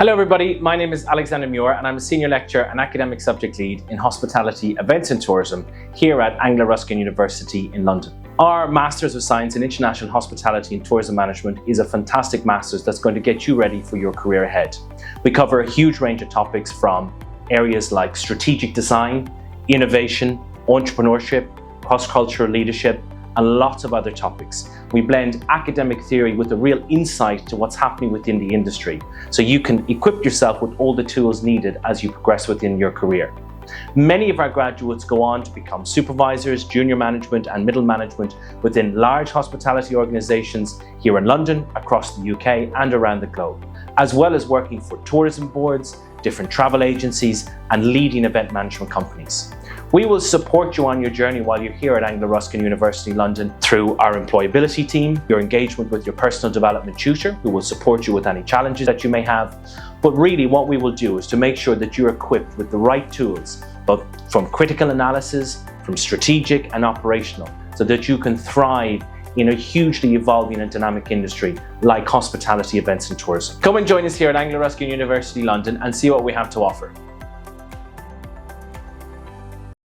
Hello everybody, my name is Alexander Muir and I'm a Senior Lecturer and Academic Subject Lead in Hospitality, Events and Tourism here at Anglo-Ruskin University in London. Our Masters of Science in International Hospitality and Tourism Management is a fantastic Masters that's going to get you ready for your career ahead. We cover a huge range of topics from areas like strategic design, innovation, entrepreneurship, cross-cultural leadership, and lots of other topics. We blend academic theory with a real insight to what's happening within the industry, so you can equip yourself with all the tools needed as you progress within your career. Many of our graduates go on to become supervisors, junior management and middle management within large hospitality organisations here in London, across the UK and around the globe, as well as working for tourism boards, different travel agencies and leading event management companies. We will support you on your journey while you're here at Anglo-Ruskin University London through our employability team, your engagement with your personal development tutor who will support you with any challenges that you may have. But really what we will do is to make sure that you're equipped with the right tools, both from critical analysis, from strategic and operational, so that you can thrive in a hugely evolving and dynamic industry like hospitality, events and tourism. Come and join us here at Anglo-Ruskin University London and see what we have to offer.